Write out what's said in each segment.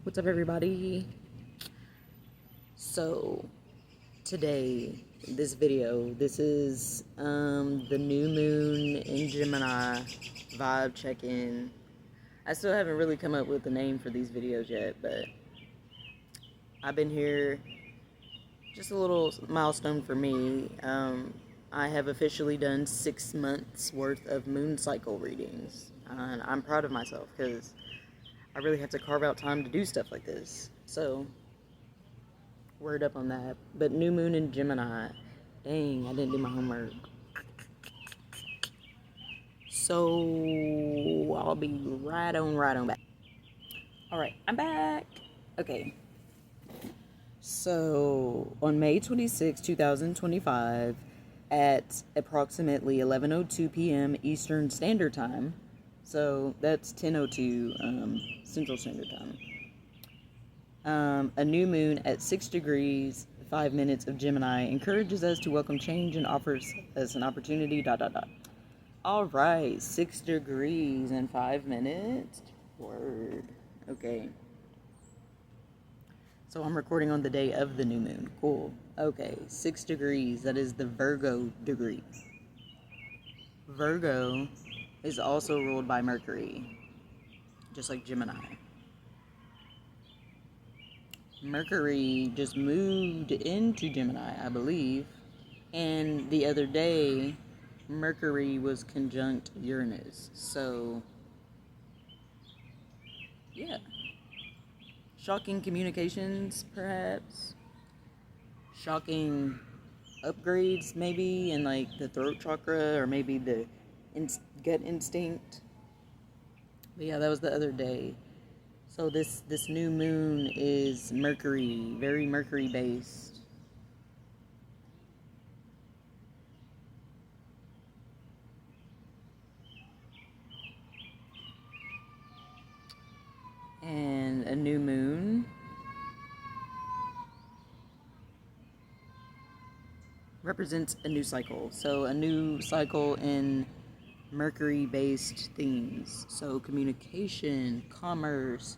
What's up, everybody? So, today, this video, this is the new moon in Gemini vibe check-in. I still haven't really come up with a name for these videos yet, but I've been here. Just a little milestone for me. I have officially done 6 months worth of moon cycle readings, and I'm proud of myself because I really have to carve out time to do stuff like this. So, word up on that. But new moon in Gemini. Dang, I didn't do my homework. So, I'll be right on back. Alright, I'm back. Okay. So, on May 26, 2025, at approximately 11:02 p.m. Eastern Standard Time, so that's 10:02 Central Standard Time, a new moon at 6 degrees 5 minutes of Gemini encourages us to welcome change and offers us an opportunity. All right, 6 degrees and 5 minutes. Word. Okay. So I'm recording on the day of the new moon. Cool. Okay, 6 degrees. That is the Virgo degree. Virgo is also ruled by Mercury, just like Gemini. Mercury just moved into Gemini, I believe, and the other day, Mercury was conjunct Uranus. So, yeah. Shocking communications, perhaps. Shocking upgrades, maybe, in like the throat chakra, or maybe the gut instinct. But yeah, that was the other day. So this new moon is Mercury, very Mercury based. And a new moon represents a new cycle. So a new cycle in Mercury-based themes. So communication, commerce,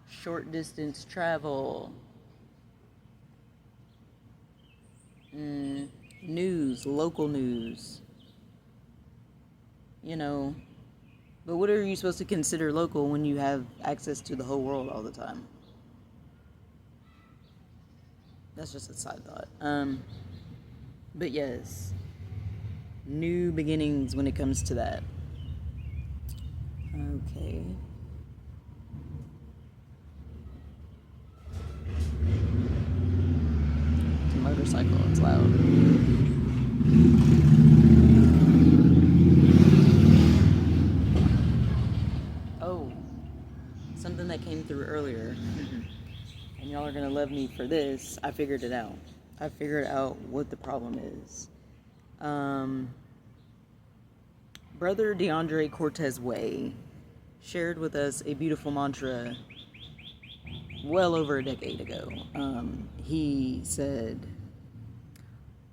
short distance travel, news, local news. You know, but what are you supposed to consider local when you have access to the whole world all the time? That's just a side thought. But yes, new beginnings when it comes to that. Okay. It's a motorcycle, it's loud. Oh, something that came through earlier. And y'all are gonna love me for this. I figured it out. I figured out what the problem is. Brother DeAndre Cortez Way shared with us a beautiful mantra well over a decade ago. He said,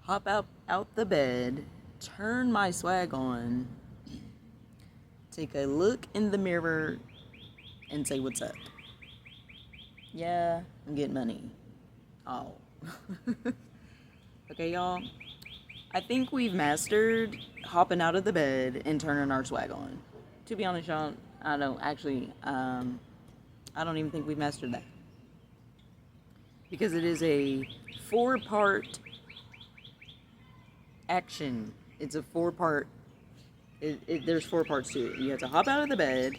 hop out the bed, turn my swag on, take a look in the mirror, and say, what's up? Yeah, I'm getting money. Oh. Okay, y'all. I think we've mastered hopping out of the bed and turning our swag on. To be honest, y'all, I don't even think we've mastered that. Because it is a 4-part action. It's a 4-part, there's 4 parts to it. You have to hop out of the bed,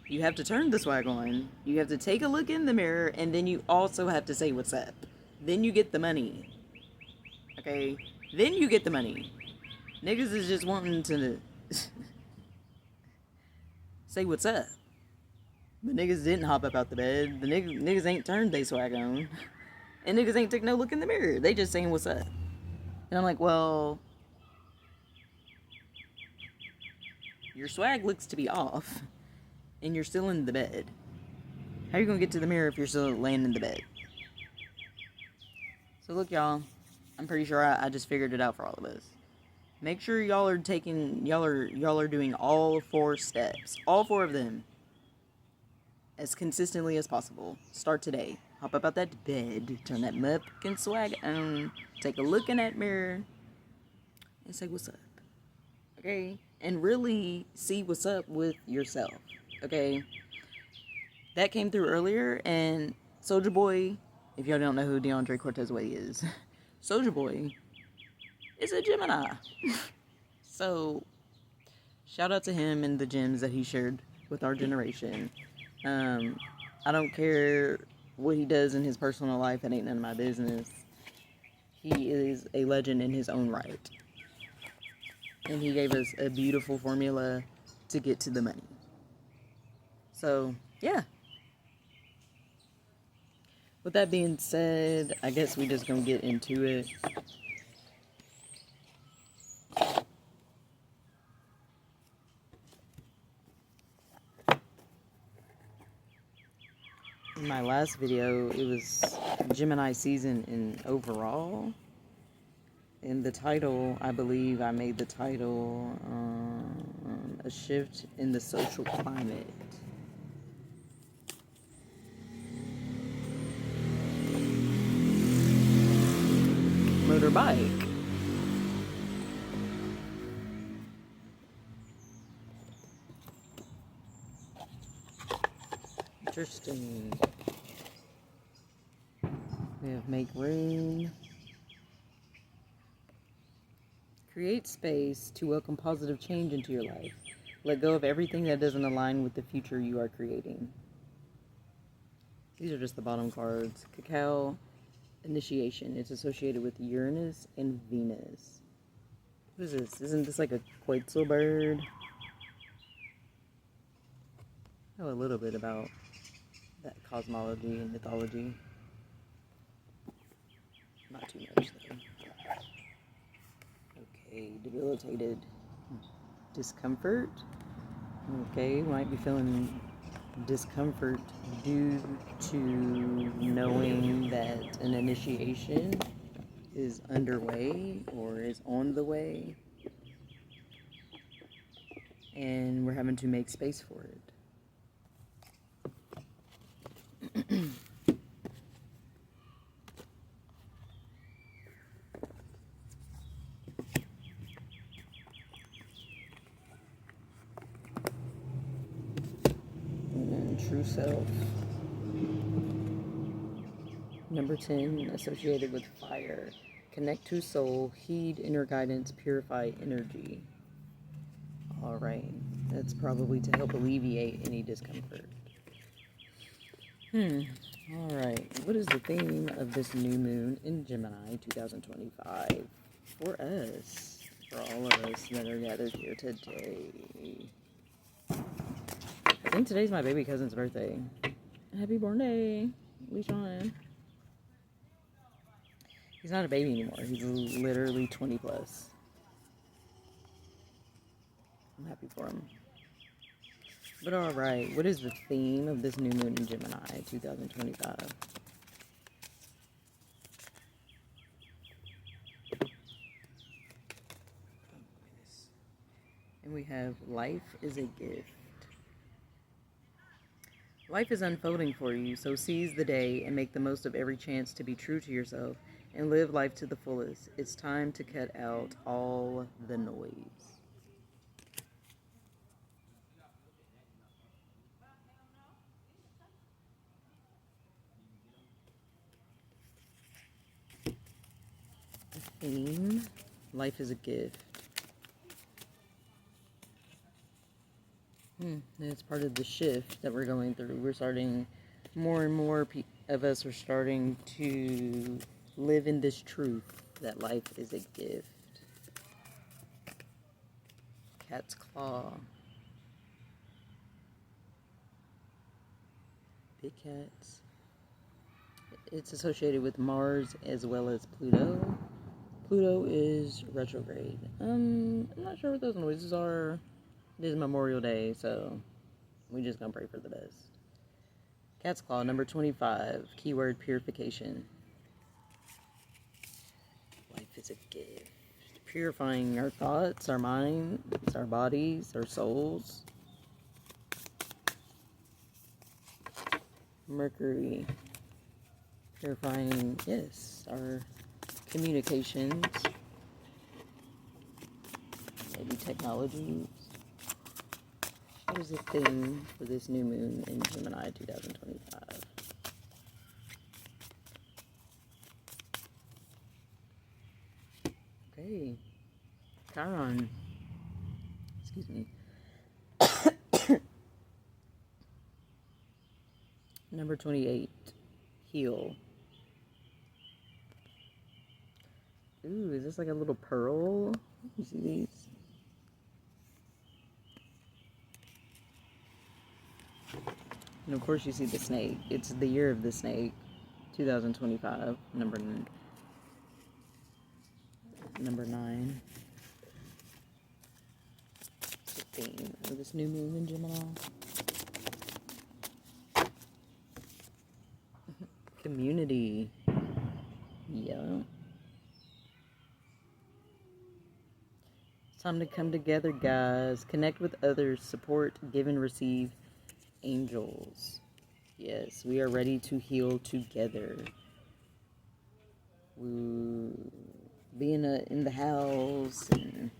you have to turn the swag on, you have to take a look in the mirror, and then you also have to say what's up. Then you get the money. Okay? Then you get the money. Niggas is just wanting to say what's up. But niggas didn't hop up out the bed. The niggas ain't turned they swag on. And niggas ain't took no look in the mirror. They just saying what's up. And I'm like, well, your swag looks to be off. And you're still in the bed. How are you gonna get to the mirror if you're still laying in the bed? So look, y'all. I'm pretty sure I just figured it out for all of us. Make sure y'all are doing all 4 steps. All 4 of them. as consistently as possible. Start today. Hop up out that bed, turn that motherfucking swag on, take a look in that mirror, and say what's up. Okay? And really see what's up with yourself. Okay? That came through earlier, and Soulja Boy, if y'all don't know who DeAndre Cortez Way is, Soulja Boy is a Gemini. So, shout out to him and the gems that he shared with our generation. I don't care what he does in his personal life. It ain't none of my business. He is a legend in his own right. And he gave us a beautiful formula to get to the money. So, yeah. With that being said, I guess we just gonna get into it. In my last video, it was Gemini season in overall. In the title, I believe I made the title A Shift in the Social Climate. Motorbike. Interesting. We have make room. Create space to welcome positive change into your life. Let go of everything that doesn't align with the future you are creating. These are just the bottom cards. Cacao, initiation. It's associated with Uranus and Venus. What is this? Isn't this like a Quetzal bird? I know a little bit about that cosmology and mythology. Not too much though. Okay, debilitated. Discomfort. Okay, might be feeling discomfort due to knowing that an initiation is underway or is on the way, and we're having to make space for it. True self. Number 10, associated with fire. Connect to soul, heed inner guidance, purify energy. Alright, that's probably to help alleviate any discomfort. Alright, what is the theme of this new moon in Gemini 2025 for us? For all of us that are gathered here today. I think today's my baby cousin's birthday. Happy birthday, Leishon. He's not a baby anymore. He's literally 20 plus. I'm happy for him. But alright, what is the theme of this new moon in Gemini 2025? And we have life is a gift. Life is unfolding for you, so seize the day and make the most of every chance to be true to yourself and live life to the fullest. It's time to cut out all the noise. The theme, life is a gift. It's part of the shift that we're going through. We're starting, more and more of us are starting to live in this truth that life is a gift. Cat's claw. Big cats. It's associated with Mars as well as Pluto. Pluto is retrograde. I'm not sure what those noises are. It is Memorial Day, so we just gonna pray for the best. Cat's claw, number 25. Keyword purification. Life is a gift. Purifying our thoughts, our minds, our bodies, our souls. Mercury, purifying, yes, our communications, maybe technologies. What is the theme for this new moon in Gemini 2025? Okay, Chiron, excuse me. Number 28, heal. Ooh, is this like a little pearl? You see these? And of course you see the snake. It's the year of the snake, 2025, number 9. The theme for this new moon in Gemini. Community. Yeah. It's time to come together, guys. Connect with others. Support, give and receive angels. Yes, we are ready to heal together. Being in the house and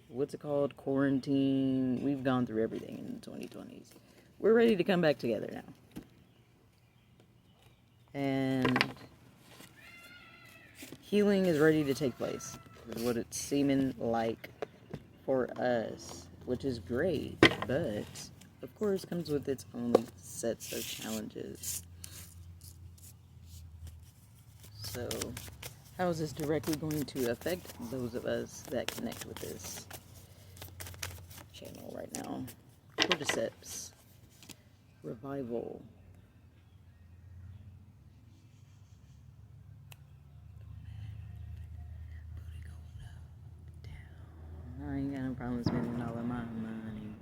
what's it called? Quarantine. We've gone through everything in the 2020s. We're ready to come back together now. And healing is ready to take place, is what it's seeming like for us, which is great, but of course comes with its own sets of challenges. So how is this directly going to affect those of us that connect with this channel right now? Cordyceps, revival. I ain't got no problem spending all of my money.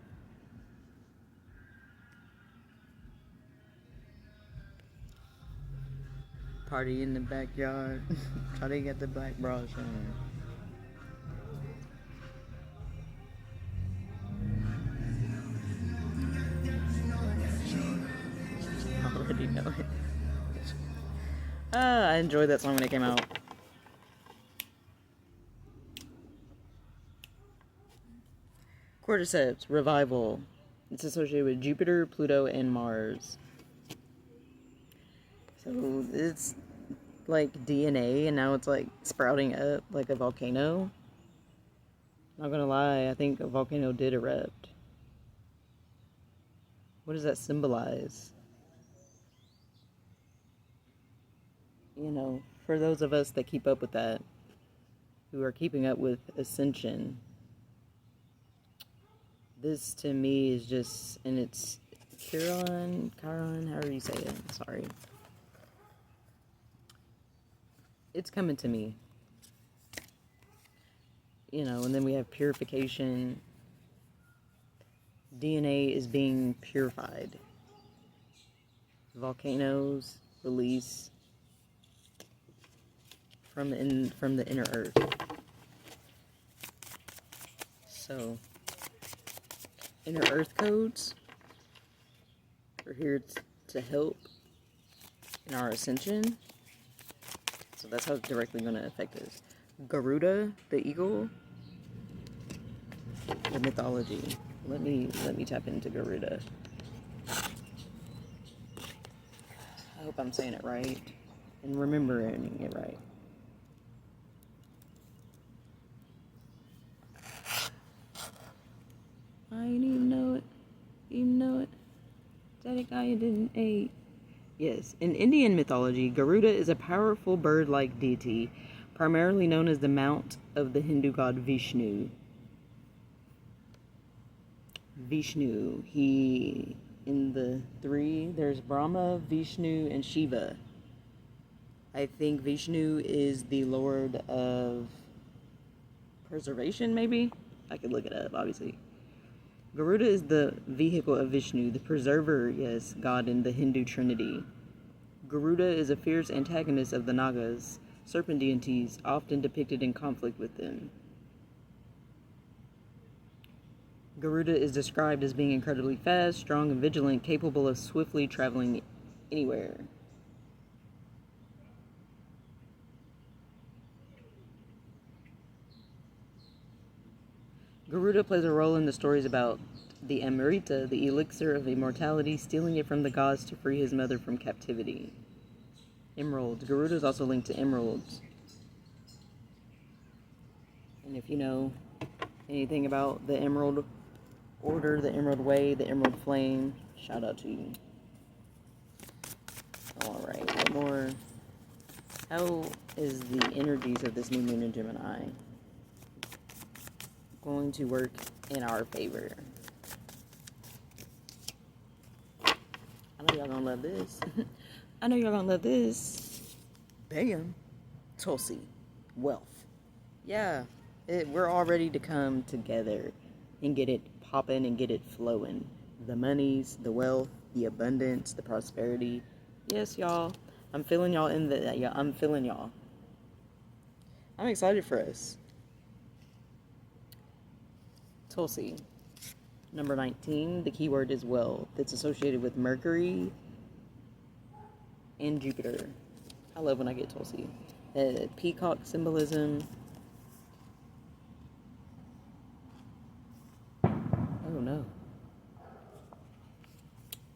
Party in the backyard. Try to get the black bra showing. I already know it. I enjoyed that song when it came out. Cordyceps, revival. It's associated with Jupiter, Pluto, and Mars. So it's like DNA, and now it's like sprouting up like a volcano. Not gonna lie, I think a volcano did erupt. What does that symbolize? You know, for those of us that keep up with that, who are keeping up with ascension, this to me is just, and it's Chiron, however you say it, sorry. It's coming to me. You know, and then we have purification. DNA is being purified. Volcanoes release from the inner earth. So inner earth codes are here to help in our ascension. So that's how it's directly going to affect us. Garuda, the eagle, the mythology. Let me tap into Garuda. I hope I'm saying it right and remembering it right. I didn't even know it. Even know it. That guy didn't eat. Yes, in Indian mythology, Garuda is a powerful bird-like deity, primarily known as the mount of the Hindu god Vishnu. Vishnu, in the three, there's Brahma, Vishnu, and Shiva. I think Vishnu is the lord of preservation, maybe? I could look it up, obviously. Garuda is the vehicle of Vishnu, the preserver, yes, god in the Hindu trinity. Garuda is a fierce antagonist of the Nagas, serpent deities, often depicted in conflict with them. Garuda is described as being incredibly fast, strong, and vigilant, capable of swiftly traveling anywhere. Garuda plays a role in the stories about the Amrita, the elixir of immortality, stealing it from the gods to free his mother from captivity. Emeralds. Garuda is also linked to emeralds. And if you know anything about the Emerald Order, the Emerald Way, the Emerald Flame, shout out to you. Alright, what more? How is the energies of this new moon in Gemini going to work in our favor? I know y'all gonna love this. I know y'all gonna love this. Bam. Tulsi. Wealth. Yeah. We're all ready to come together and get it popping and get it flowing. The monies, the wealth, the abundance, the prosperity. Yes, y'all. I'm feeling y'all I'm feeling y'all. I'm excited for us. Tulsi. Number 19, the keyword is wealth. It's associated with Mercury and Jupiter. I love when I get Tulsi. Peacock symbolism. Oh no.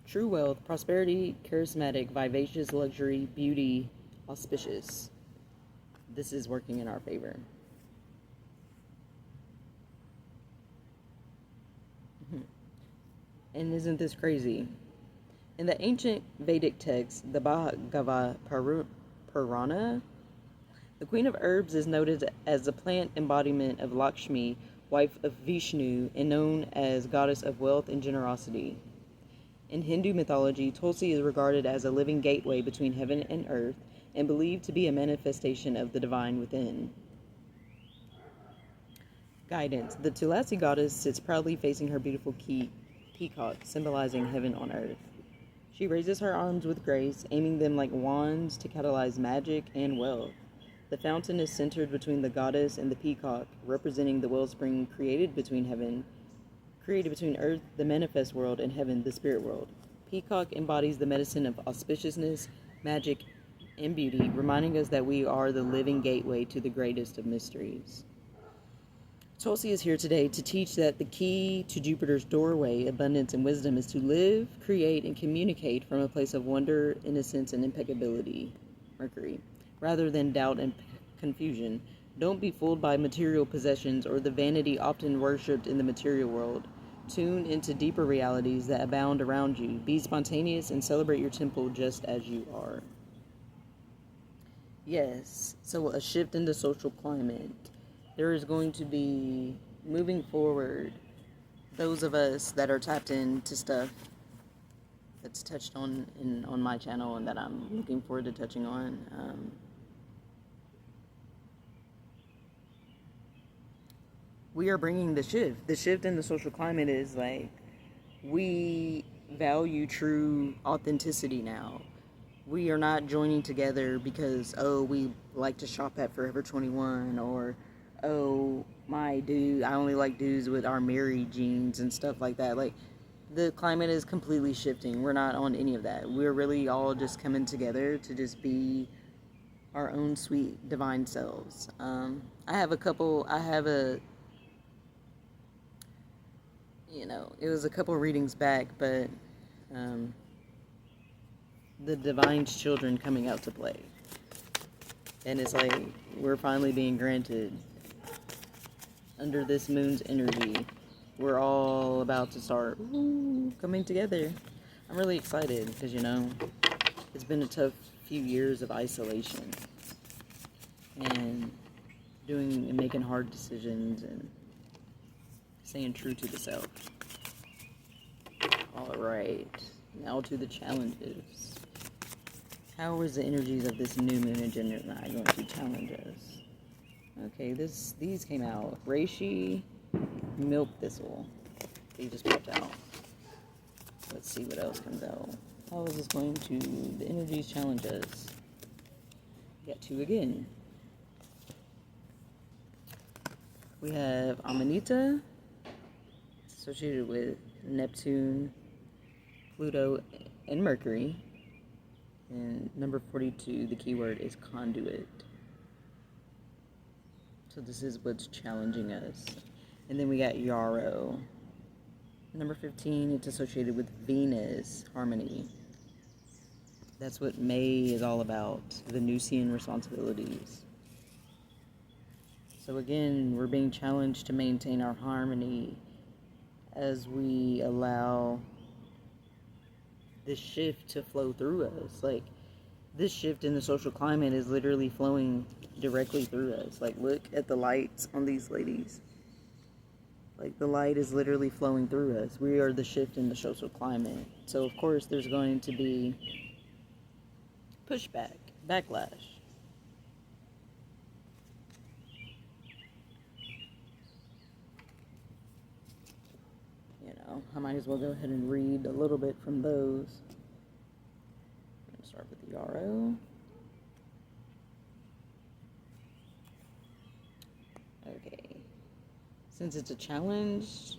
True wealth, prosperity, charismatic, vivacious, luxury, beauty, auspicious. This is working in our favor. And isn't this crazy? In the ancient Vedic text, the Bhagavad Purana, the Queen of Herbs is noted as the plant embodiment of Lakshmi, wife of Vishnu, and known as goddess of wealth and generosity. In Hindu mythology, Tulsi is regarded as a living gateway between heaven and earth and believed to be a manifestation of the divine within. Guidance. The Tulasi goddess sits proudly facing her beautiful peacock, symbolizing heaven on earth. She raises her arms with grace, aiming them like wands to catalyze magic and wealth. The fountain is centered between the goddess and the peacock, representing the wellspring created between earth, the manifest world, and heaven, the spirit world. Peacock embodies the medicine of auspiciousness, magic, and beauty, reminding us that we are the living gateway to the greatest of mysteries. Tulsi is here today to teach that the key to Jupiter's doorway, abundance and wisdom, is to live, create, and communicate from a place of wonder, innocence, and impeccability, Mercury, rather than doubt and confusion. Don't be fooled by material possessions or the vanity often worshipped in the material world. Tune into deeper realities that abound around you. Be spontaneous and celebrate your temple just as you are. Yes, so a shift in the social climate. There is going to be, moving forward, those of us that are tapped into stuff that's touched on on my channel and that I'm looking forward to touching on. We are bringing the shift. The shift in the social climate is like, we value true authenticity now. We are not joining together because, oh, we like to shop at Forever 21, or oh, my dude, I only like dudes with our married jeans and stuff like that. Like, the climate is completely shifting. We're not on any of that. We're really all just coming together to just be our own sweet divine selves. It was a couple readings back, but the divine's children coming out to play. And it's like, we're finally being granted under this moon's energy. We're all about to start coming together. I'm really excited because, it's been a tough few years of isolation and doing and making hard decisions and staying true to the self. All right, now to the challenges. How is the energies of this new moon in Gemini going to challenge us? Okay, these came out. Reishi, milk thistle. They just popped out. Let's see what else comes out. How is this going to, the energies challenge us? Got two again. We have Amanita, associated with Neptune, Pluto, and Mercury. And number 42, the keyword is conduit. So this is what's challenging us. And then we got yarrow. Number 15, it's associated with Venus, harmony. That's what May is all about, the Venusian responsibilities. So again, we're being challenged to maintain our harmony as we allow this shift to flow through us. Like, this shift in the social climate is literally flowing directly through us. Like, look at the lights on these ladies. Like, the light is literally flowing through us. We are the shift in the social climate. So, of course, there's going to be pushback, backlash. You know, I might as well go ahead and read a little bit from those. I'm going to start with the yarrow. Okay. Since it's a challenge,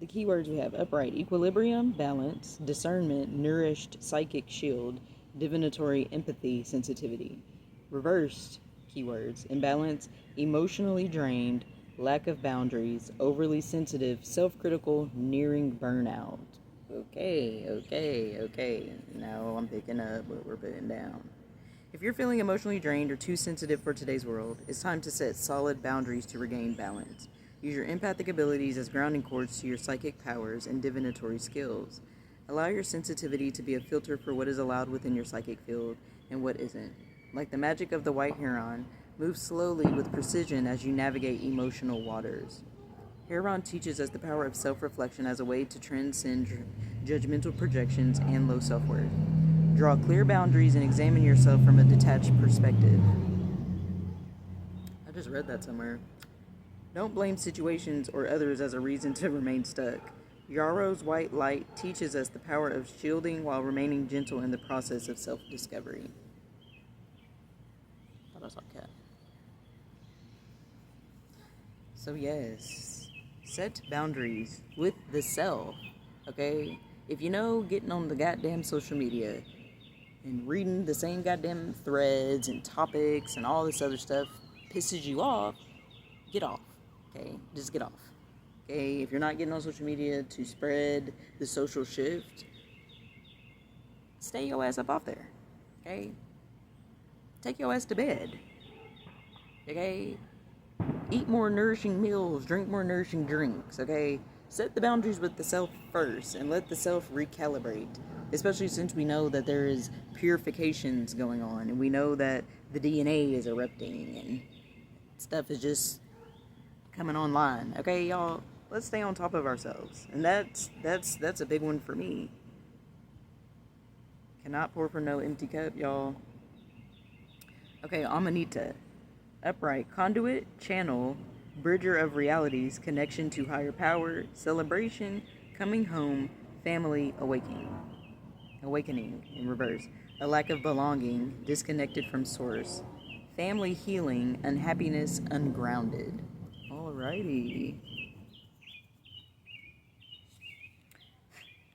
the keywords we have: upright, equilibrium, balance, discernment, nourished, psychic shield, divinatory, empathy, sensitivity. Reversed keywords: imbalance, emotionally drained, lack of boundaries, overly sensitive, self-critical, nearing burnout. Okay. Now I'm picking up what we're putting down. If you're feeling emotionally drained or too sensitive for today's world, it's time to set solid boundaries to regain balance. Use your empathic abilities as grounding cords to your psychic powers and divinatory skills. Allow your sensitivity to be a filter for what is allowed within your psychic field and what isn't. Like the magic of the white heron, move slowly with precision as you navigate emotional waters. Heron teaches us the power of self-reflection as a way to transcend judgmental projections and low self-worth. Draw clear boundaries and examine yourself from a detached perspective. I just read that somewhere. Don't blame situations or others as a reason to remain stuck. Yarrow's white light teaches us the power of shielding while remaining gentle in the process of self-discovery. Thought I saw a cat. So yes, set boundaries with the self, okay? If you know getting on the goddamn social media and reading the same goddamn threads and topics and all this other stuff pisses you off, get off, okay? Just get off, okay? If you're not getting on social media to spread the social shift, stay your ass up off there, okay? Take your ass to bed, okay? Eat more nourishing meals, drink more nourishing drinks, okay? Set the boundaries with the self first and let the self recalibrate, especially since we know that there is purifications going on and we know that the DNA is erupting and stuff is just coming online. Okay, y'all, let's stay on top of ourselves. And that's a big one for me. Cannot pour from no empty cup, y'all. Okay, Amanita. Upright, conduit, channel, bridger of realities, connection to higher power, celebration, coming home, family, awakening in reverse, a lack of belonging, disconnected from source, family healing, unhappiness, ungrounded. Alrighty.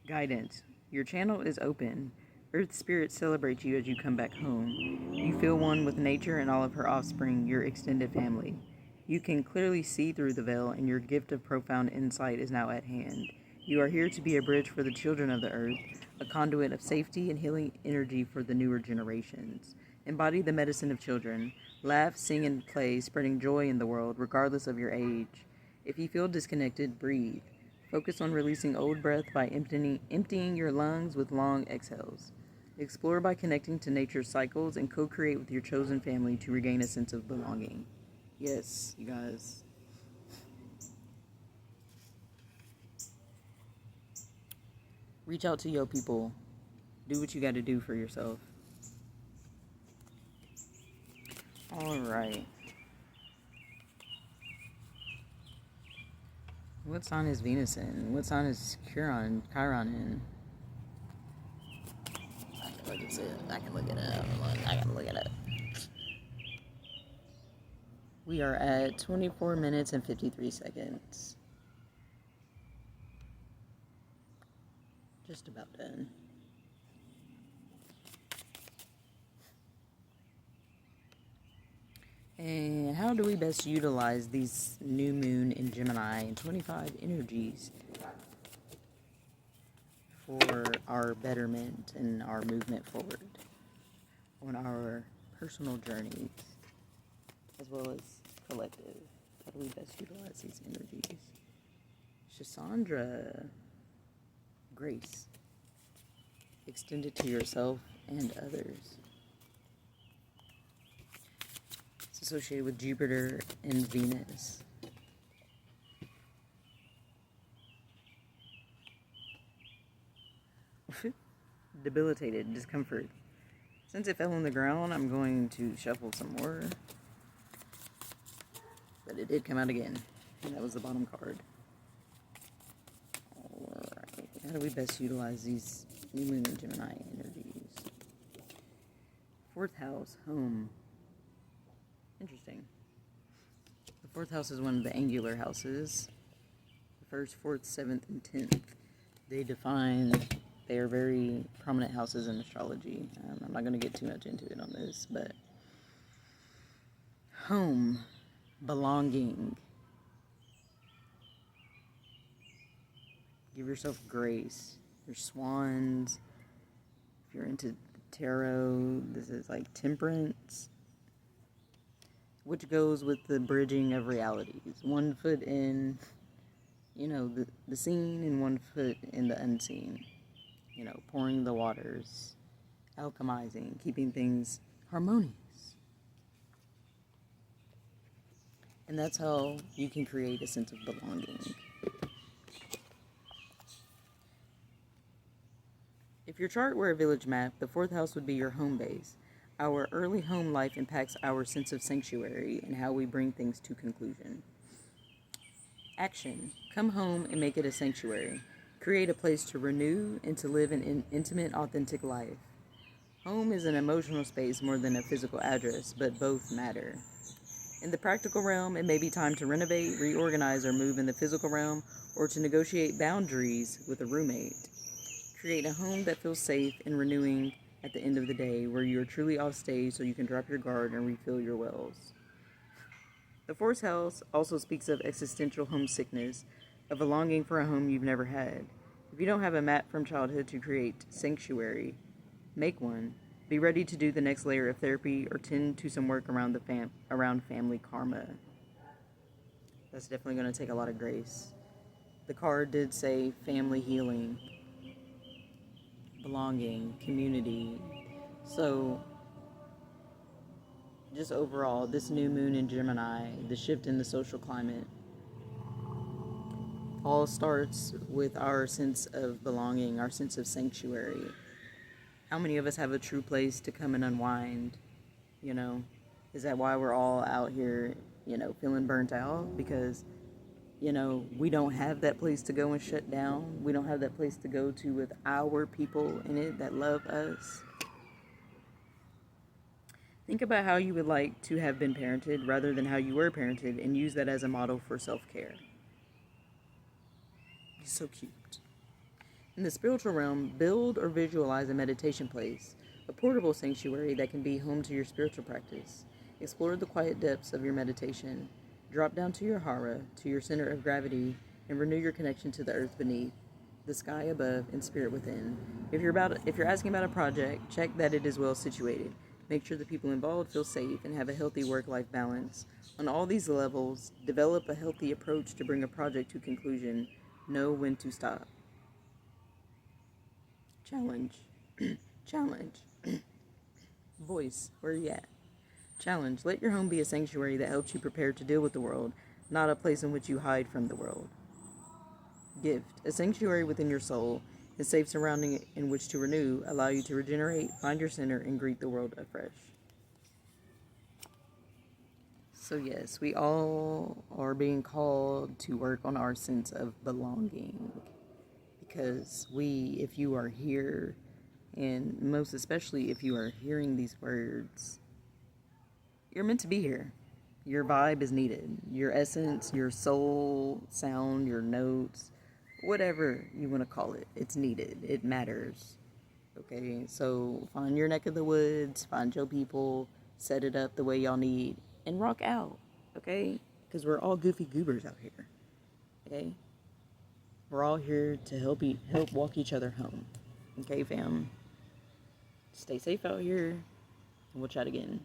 Guidance. Your channel is open. Earth Spirit celebrates you as you come back home. You feel one with nature and all of her offspring, your extended family. You can clearly see through the veil, and your gift of profound insight is now at hand. You are here to be a bridge for the children of the earth, a conduit of safety and healing energy for the newer generations. Embody the medicine of children. Laugh, sing, and play, spreading joy in the world, regardless of your age. If you feel disconnected, breathe. Focus on releasing old breath by emptying your lungs with long exhales. Explore by connecting to nature's cycles and co-create with your chosen family to regain a sense of belonging. Yes, you guys. Reach out to your people. Do what you got to do for yourself. All right. What sign is Venus in? What sign is Chiron in? I can look it up. We are at 24 minutes and 53 seconds. Just about done. And how do we best utilize these new moon in Gemini and 25 energies for our betterment and our movement forward on our personal journeys as well as collective? How do we best utilize these energies? Shisandra, grace. Extend it to yourself and others. It's associated with Jupiter and Venus. Debilitated, discomfort. Since it fell on the ground, I'm going to shuffle some more. But it did come out again. And that was the bottom card. Alright. How do we best utilize these new moon and Gemini energies? Fourth house, home. Interesting. The fourth house is one of the angular houses. The first, fourth, seventh, and 10th. They are very prominent houses in astrology. I'm not going to get too much into it on this, but home, belonging. Give yourself grace. Your swans. If you're into tarot, this is like temperance, which goes with the bridging of realities. 1 foot in, the seen, and 1 foot in the unseen. Pouring the waters, alchemizing, keeping things harmonious. And that's how you can create a sense of belonging. If your chart were a village map, the fourth house would be your home base. Our early home life impacts our sense of sanctuary and how we bring things to conclusion. Action. Come home and make it a sanctuary. Create a place to renew and to live an intimate, authentic life. Home is an emotional space more than a physical address, but both matter. In the practical realm, it may be time to renovate, reorganize, or move in the physical realm, or to negotiate boundaries with a roommate. Create a home that feels safe and renewing at the end of the day, where you are truly off stage so you can drop your guard and refill your wells. The fourth house also speaks of existential homesickness, of a longing for a home you've never had. If you don't have a map from childhood to create sanctuary, make one. Be ready to do the next layer of therapy or tend to some work around around family karma. That's definitely going to take a lot of grace. The card did say family healing, belonging, community. So, just overall, this new moon in Gemini, the shift in the social climate, all starts with our sense of belonging, our sense of sanctuary. How many of us have a true place to come and unwind? Is that why we're all out here, feeling burnt out? Because, we don't have that place to go and shut down. We don't have that place to go to with our people in it that love us. Think about how you would like to have been parented rather than how you were parented, and use that as a model for self-care. He's so cute. In the spiritual realm, build or visualize a meditation place, a portable sanctuary that can be home to your spiritual practice. Explore the quiet depths of your meditation. Drop down to your hara, to your center of gravity, and renew your connection to the earth beneath, the sky above, and spirit within. If you're asking about a project, check that it is well situated. Make sure the people involved feel safe and have a healthy work-life balance. On all these levels, develop a healthy approach to bring a project to conclusion. Know when to stop. Challenge. Challenge. Voice, where are you at? Challenge. Let your home be a sanctuary that helps you prepare to deal with the world, not a place in which you hide from the world. Gift. A sanctuary within your soul, a safe surrounding in which to renew, allow you to regenerate, find your center, and greet the world afresh. So yes, we all are being called to work on our sense of belonging. Because if you are here, and most especially if you are hearing these words, you're meant to be here. Your vibe is needed. Your essence, your soul sound, your notes, whatever you want to call it, it's needed. It matters. Okay, so find your neck of the woods, find your people, set it up the way y'all need, and rock out, okay? Because we're all goofy goobers out here, okay? We're all here to help walk each other home, okay, fam? Stay safe out here, and we'll chat again.